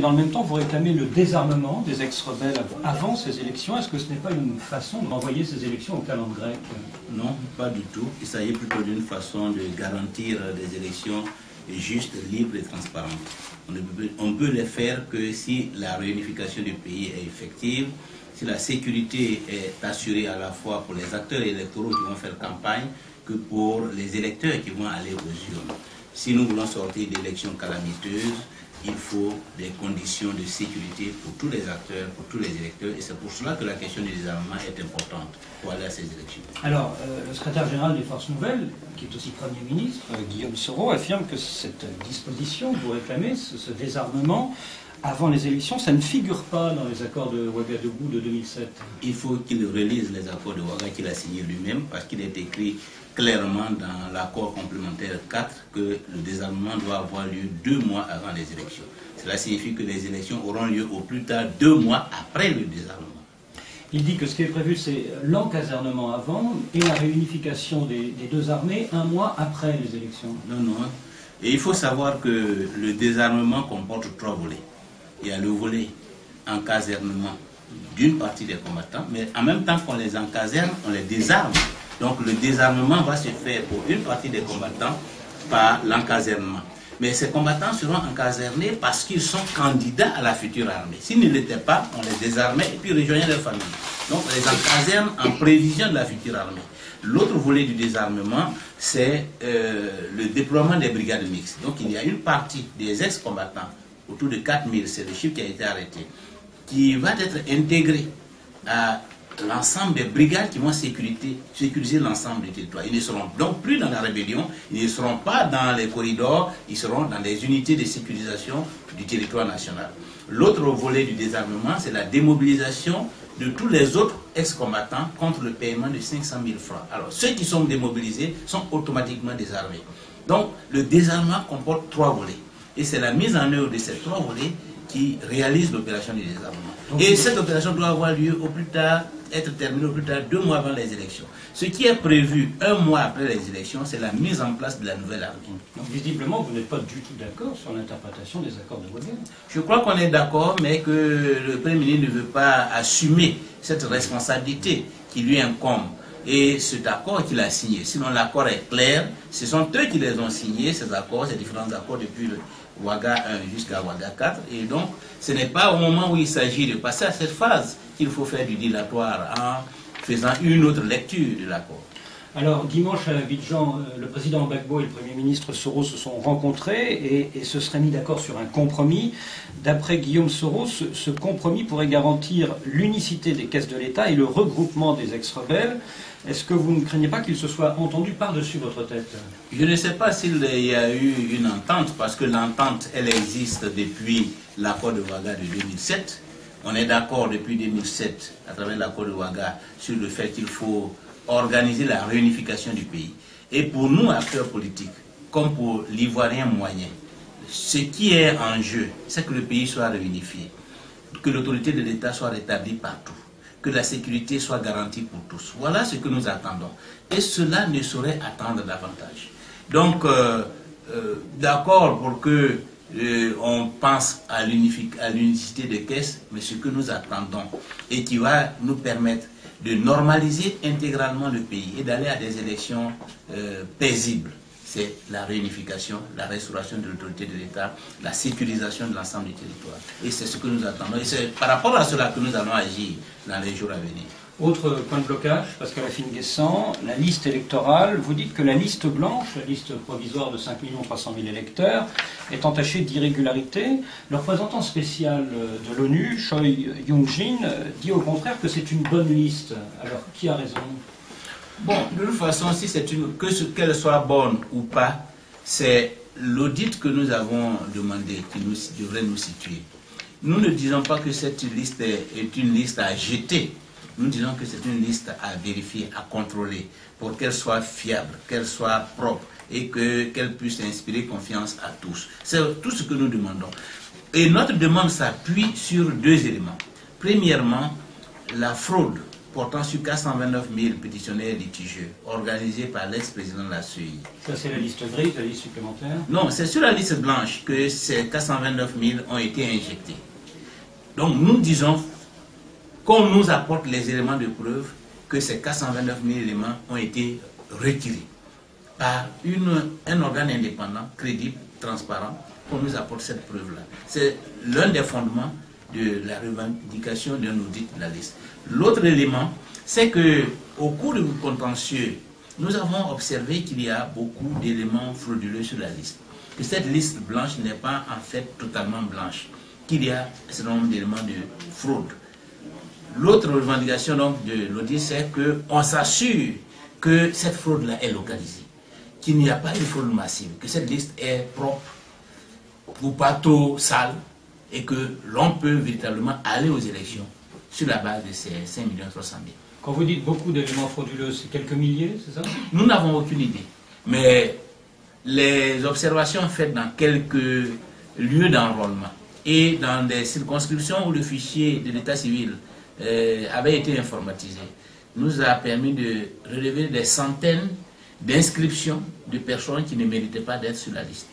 dans le même temps, vous réclamez le désarmement des ex-rebelles avant ces élections. Est-ce que ce n'est pas une façon de renvoyer ces élections au calendrier grec? Non, pas du tout. Il s'agit plutôt d'une façon de garantir des élections justes, libres et transparentes. On peut les faire que si la réunification du pays est effective, si la sécurité est assurée à la fois pour les acteurs électoraux qui vont faire campagne que pour les électeurs qui vont aller aux urnes. Si nous voulons sortir d'élections calamiteuses, il faut des conditions de sécurité pour tous les acteurs, pour tous les électeurs, et c'est pour cela que la question du désarmement est importante pour aller à ces élections. Alors, le secrétaire général des Forces Nouvelles, qui est aussi Premier ministre, Guillaume Soro, affirme que cette disposition que vous réclamez, ce désarmement, avant les élections, ça ne figure pas dans les accords de Ouagadougou de 2007. Il faut qu'il relise les accords de Ouaga qu'il a signés lui-même, parce qu'il est écrit clairement dans l'accord complémentaire 4 que le désarmement doit avoir lieu 2 mois avant les élections. Cela signifie que les élections auront lieu au plus tard 2 mois après le désarmement. Il dit que ce qui est prévu, c'est l'encasernement avant et la réunification des deux armées 1 mois après les élections. Non, non. Et il faut savoir que le désarmement comporte 3 volets. Il y a le volet encasernement d'une partie des combattants, mais en même temps qu'on les encaserne, on les désarme. Donc le désarmement va se faire pour une partie des combattants par l'encasernement. Mais ces combattants seront encasernés parce qu'ils sont candidats à la future armée. S'ils ne l'étaient pas, on les désarmait et puis rejoignaient leur famille. Donc on les encaserne en prévision de la future armée. L'autre volet du désarmement, c'est le déploiement des brigades mixtes. Donc il y a une partie des ex-combattants, autour de 4000, c'est le chiffre qui a été arrêté, qui va être intégré à l'ensemble des brigades qui vont sécuriser l'ensemble du territoire. Ils ne seront donc plus dans la rébellion, ils ne seront pas dans les corridors, ils seront dans des unités de sécurisation du territoire national. L'autre volet du désarmement, c'est la démobilisation de tous les autres ex-combattants contre le paiement de 500 000 francs. Alors, ceux qui sont démobilisés sont automatiquement désarmés. Donc, le désarmement comporte 3 volets. Et c'est la mise en œuvre de ces 3 volets qui réalise l'opération du désarmement. Et cette opération doit avoir lieu au plus tard, être terminée au plus tard 2 mois avant les élections. Ce qui est prévu 1 mois après les élections, c'est la mise en place de la nouvelle armée. Donc visiblement, vous n'êtes pas du tout d'accord sur l'interprétation des accords de Ouagadougou. Je crois qu'on est d'accord, mais que le Premier ministre ne veut pas assumer cette responsabilité qui lui incombe. Et cet accord qu'il a signé, sinon l'accord est clair, ce sont eux qui les ont signés, ces accords, ces différents accords depuis le Ouaga 1 jusqu'à Ouaga 4. Et donc, ce n'est pas au moment où il s'agit de passer à cette phase qu'il faut faire du dilatoire en faisant une autre lecture de l'accord. Alors, dimanche à Abidjan, le président Gbagbo et le Premier ministre Soro se sont rencontrés et se seraient mis d'accord sur un compromis. D'après Guillaume Soro, ce compromis pourrait garantir l'unicité des caisses de l'État et le regroupement des ex-rebelles. Est-ce que vous ne craignez pas qu'il se soit entendu par-dessus votre tête? Je ne sais pas s'il y a eu une entente, parce que l'entente, elle existe depuis l'accord de Ouaga de 2007. On est d'accord depuis 2007, à travers l'accord de Ouaga, sur le fait qu'il faut organiser la réunification du pays. Et pour nous, acteurs politiques, comme pour l'Ivoirien moyen, ce qui est en jeu, c'est que le pays soit réunifié, que l'autorité de l'État soit rétablie partout, que la sécurité soit garantie pour tous. Voilà ce que nous attendons. Et cela ne saurait attendre davantage. Donc, d'accord pour que on pense à l'unicité des caisses, mais ce que nous attendons et qui va nous permettre de normaliser intégralement le pays et d'aller à des élections paisibles, c'est la réunification, la restauration de l'autorité de l'État, la sécurisation de l'ensemble du territoire. Et c'est ce que nous attendons. Et c'est par rapport à cela que nous allons agir dans les jours à venir. Autre point de blocage, Pascal Afine-Guessant, la liste électorale. Vous dites que la liste blanche, la liste provisoire de 5 300 000 électeurs, est entachée d'irrégularités. Le représentant spécial de l'ONU, Choi Young-jin, dit au contraire que c'est une bonne liste. Alors, qui a raison? Bon, de toute façon, si c'est qu'elle soit bonne ou pas, c'est l'audit que nous avons demandé qui devrait nous situer. Nous ne disons pas que cette liste est une liste à jeter. Nous disons que c'est une liste à vérifier, à contrôler, pour qu'elle soit fiable, qu'elle soit propre et qu'elle puisse inspirer confiance à tous. C'est tout ce que nous demandons. Et notre demande s'appuie sur 2 éléments. Premièrement, la fraude portant sur 429 000 pétitionnaires litigieux, organisés par l'ex-président de la CEI. Ça, c'est la liste grise, la liste supplémentaire? Non, c'est sur la liste blanche que ces 429 000 ont été injectés. Donc, nous disons qu'on nous apporte les éléments de preuve que ces 429 000 éléments ont été retirés par un organe indépendant, crédible, transparent, qu'on nous apporte cette preuve-là. C'est l'un des fondements de la revendication d'un audit de la liste. L'autre élément, c'est qu'au cours du contentieux, nous avons observé qu'il y a beaucoup d'éléments frauduleux sur la liste. Que cette liste blanche n'est pas en fait totalement blanche, qu'il y a un certain nombre d'éléments de fraude. L'autre revendication donc de l'audit, c'est qu'on s'assure que cette fraude-là est localisée, qu'il n'y a pas de fraude massive, que cette liste est propre ou pas trop sale et que l'on peut véritablement aller aux élections sur la base de ces 5 300 000. Quand vous dites beaucoup d'éléments frauduleux, c'est quelques milliers, c'est ça? Nous n'avons aucune idée. Mais les observations faites dans quelques lieux d'enrôlement et dans des circonscriptions où le fichier de l'état civil avait été informatisé, nous a permis de relever des centaines d'inscriptions de personnes qui ne méritaient pas d'être sur la liste.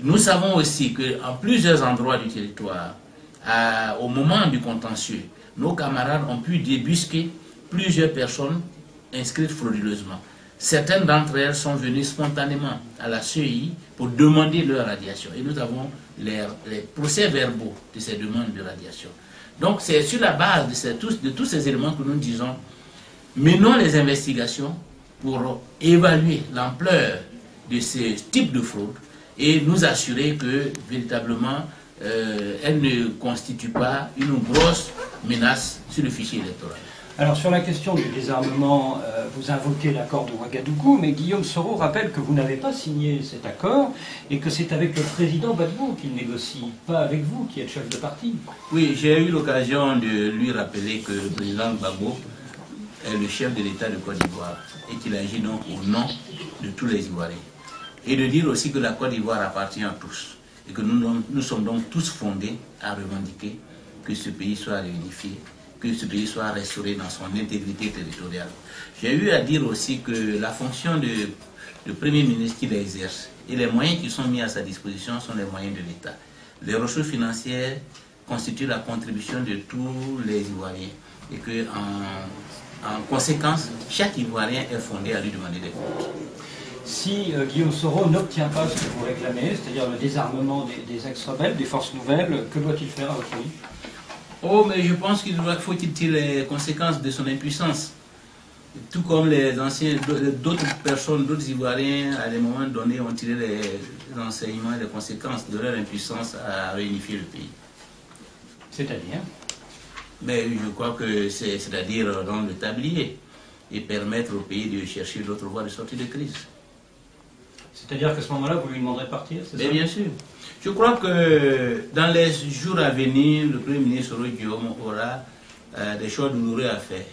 Nous savons aussi qu'en plusieurs endroits du territoire, au moment du contentieux, nos camarades ont pu débusquer plusieurs personnes inscrites frauduleusement. Certaines d'entre elles sont venues spontanément à la CEI pour demander leur radiation. Et nous avons les procès-verbaux de ces demandes de radiation. Donc c'est sur la base de tous ces éléments que nous disons, menons les investigations pour évaluer l'ampleur de ce type de fraude et nous assurer que véritablement elle ne constitue pas une grosse menace sur le fichier électoral. Alors sur la question du désarmement, vous invoquez l'accord de Ouagadougou, mais Guillaume Soro rappelle que vous n'avez pas signé cet accord et que c'est avec le président Gbagbo qu'il négocie, pas avec vous qui êtes chef de parti. Oui, j'ai eu l'occasion de lui rappeler que le président Gbagbo est le chef de l'État de Côte d'Ivoire et qu'il agit donc au nom de tous les Ivoiriens. Et de dire aussi que la Côte d'Ivoire appartient à tous et que nous sommes donc tous fondés à revendiquer que ce pays soit réunifié, que ce pays soit restauré dans son intégrité territoriale. J'ai eu à dire aussi que la fonction de Premier ministre qu'il exerce et les moyens qui sont mis à sa disposition sont les moyens de l'État. Les ressources financières constituent la contribution de tous les Ivoiriens et que en conséquence, chaque Ivoirien est fondé à lui demander des comptes. Si Guillaume Soro n'obtient pas ce que vous réclamez, c'est-à-dire le désarmement des ex-rebelles, des forces nouvelles, que doit-il faire à votre avis? Oh, mais je pense qu'il faut qu'il tire les conséquences de son impuissance. Tout comme les anciens, d'autres personnes, d'autres Ivoiriens, à des moments donnés, ont tiré les enseignements et les conséquences de leur impuissance à réunifier le pays. C'est-à-dire? Mais je crois que c'est-à-dire dans le tablier et permettre au pays de chercher d'autres voies de sortie de crise. C'est-à-dire qu'à ce moment-là, vous lui demanderez de partir, c'est ça? Bien sûr. Je crois que dans les jours à venir, le Premier ministre Guillaume aura des choix douloureux à faire.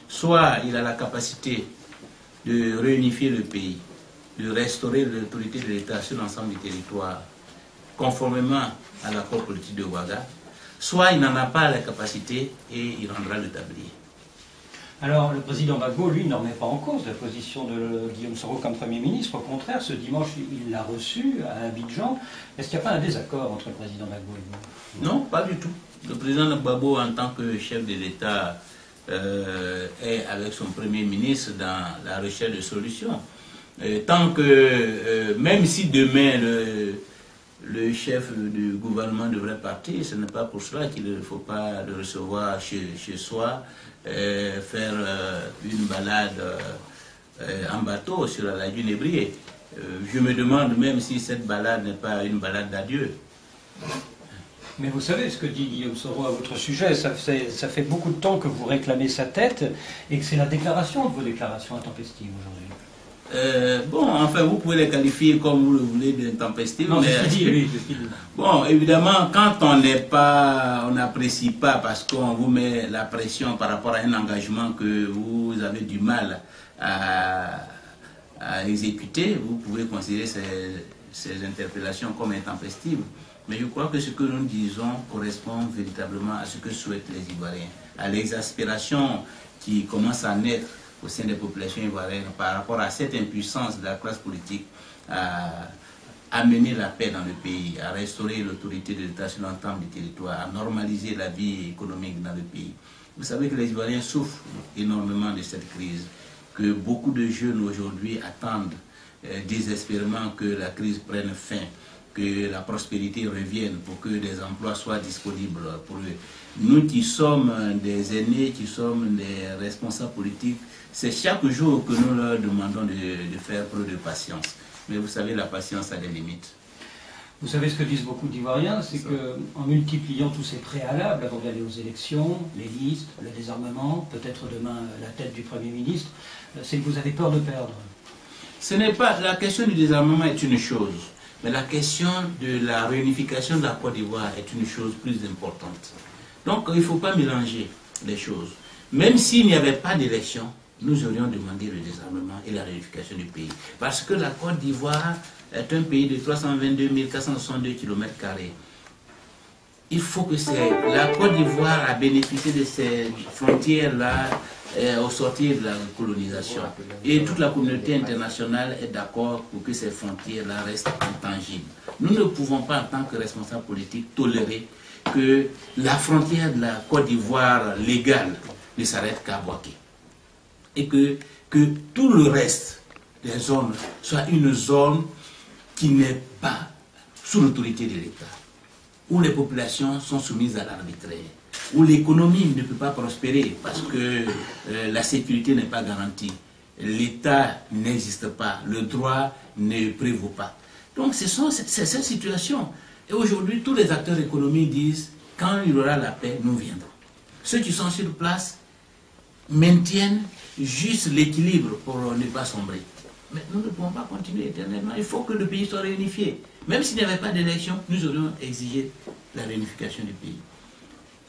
Soit il a la capacité de réunifier le pays, de restaurer l'autorité de l'État sur l'ensemble du territoire, conformément à l'accord politique de Ouaga, soit il n'en a pas la capacité et il rendra le tablier. Alors, le président Gbagbo, lui, ne remet pas en cause la position de Guillaume Soro comme Premier ministre. Au contraire, ce dimanche, il l'a reçu à Abidjan. Est-ce qu'il n'y a pas un désaccord entre le président Gbagbo et vous? Non, pas du tout. Le président Gbagbo, en tant que chef de l'État, est avec son Premier ministre dans la recherche de solutions. Tant que, même si demain le chef du gouvernement devrait partir, ce n'est pas pour cela qu'il ne faut pas le recevoir chez soi, faire une balade en bateau sur la lagune Ébrié. Je me demande même si cette balade n'est pas une balade d'adieu. Mais vous savez ce que dit Guillaume Soro à votre sujet, ça fait beaucoup de temps que vous réclamez sa tête et que c'est la déclaration de vos déclarations intempestives aujourd'hui. Bon, enfin, vous pouvez les qualifier comme vous le voulez d'intempestives. Non, c'est ce qu'il dit, oui. Bon, évidemment, quand on n'apprécie pas parce qu'on vous met la pression par rapport à un engagement que vous avez du mal à exécuter, vous pouvez considérer ces interpellations comme intempestives. Mais je crois que ce que nous disons correspond véritablement à ce que souhaitent les Ivoiriens, à l'exaspération qui commence à naître au sein des populations ivoiriennes par rapport à cette impuissance de la classe politique à amener la paix dans le pays, à restaurer l'autorité de l'État sur l'ensemble du territoire, à normaliser la vie économique dans le pays. Vous savez que les Ivoiriens souffrent énormément de cette crise, que beaucoup de jeunes aujourd'hui attendent désespérément que la crise prenne fin, que la prospérité revienne pour que des emplois soient disponibles pour eux. Nous qui sommes des aînés, qui sommes des responsables politiques, c'est chaque jour que nous leur demandons de faire preuve de patience. Mais vous savez, la patience a des limites. Vous savez ce que disent beaucoup d'Ivoiriens, c'est qu'en multipliant tous ces préalables avant d'aller aux élections, les listes, le désarmement, peut-être demain la tête du Premier ministre, c'est que vous avez peur de perdre. Ce n'est pas, la question du désarmement est une chose, mais la question de la réunification de la Côte d'Ivoire est une chose plus importante. Donc il ne faut pas mélanger les choses. Même s'il n'y avait pas d'élection, nous aurions demandé le désarmement et la réunification du pays. Parce que la Côte d'Ivoire est un pays de 322 462 km². Il faut que la Côte d'Ivoire a bénéficié de ces frontières-là au sortir de la colonisation. Et toute la communauté internationale est d'accord pour que ces frontières-là restent intangibles. Nous ne pouvons pas, en tant que responsables politiques, tolérer que la frontière de la Côte d'Ivoire légale ne s'arrête qu'à Boaké. Et que tout le reste des zones soit une zone qui n'est pas sous l'autorité de l'État, où les populations sont soumises à l'arbitraire, où l'économie ne peut pas prospérer parce que la sécurité n'est pas garantie, l'État n'existe pas, le droit ne prévaut pas. Donc c'est cette situation. Et aujourd'hui, tous les acteurs économiques disent, quand il y aura la paix, nous viendrons. Ceux qui sont sur place maintiennent juste l'équilibre pour ne pas sombrer. Mais nous ne pouvons pas continuer éternellement. Il faut que le pays soit réunifié. Même s'il n'y avait pas d'élection, nous aurions exigé la réunification du pays.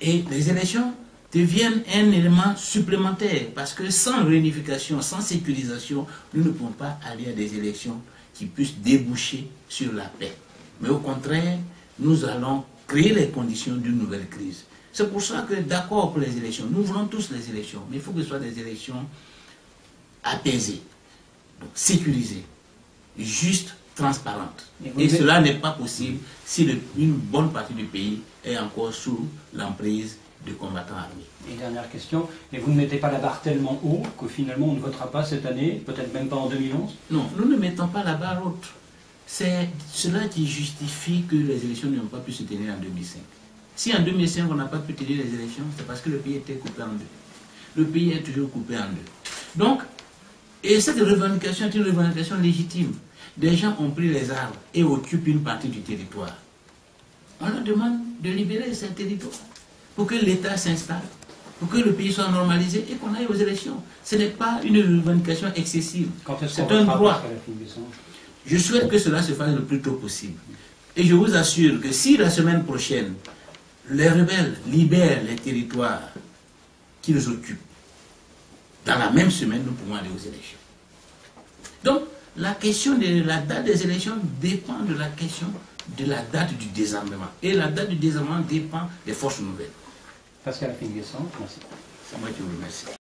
Et les élections deviennent un élément supplémentaire parce que sans réunification, sans sécurisation, nous ne pouvons pas aller à des élections qui puissent déboucher sur la paix. Mais au contraire, nous allons créer les conditions d'une nouvelle crise. C'est pour ça que d'accord pour les élections, nous voulons tous les élections, mais il faut que ce soit des élections apaisées, donc sécurisées, justes, transparentes. Et cela n'est pas possible si une bonne partie du pays est encore sous l'emprise de combattants armés. Et dernière question, mais vous ne mettez pas la barre tellement haut que finalement on ne votera pas cette année, peut-être même pas en 2011? Non, nous ne mettons pas la barre haute. C'est cela qui justifie que les élections n'ont pas pu se tenir en 2005. Si en 2005 on n'a pas pu tenir les élections, c'est parce que le pays était coupé en deux. Le pays est toujours coupé en deux. Donc, et cette revendication est une revendication légitime. Des gens ont pris les armes et occupent une partie du territoire. On leur demande de libérer ces territoires pour que l'État s'installe, pour que le pays soit normalisé et qu'on aille aux élections. Ce n'est pas une revendication excessive. C'est un droit. Je souhaite que cela se fasse le plus tôt possible. Et je vous assure que si la semaine prochaine, les rebelles libèrent les territoires qu'ils occupent, dans la même semaine, nous pouvons aller aux élections. Donc, la question de la date des élections dépend de la question de la date du désarmement. Et la date du désarmement dépend des forces nouvelles. Pascal Affinguessan, merci. C'est moi qui vous remercie.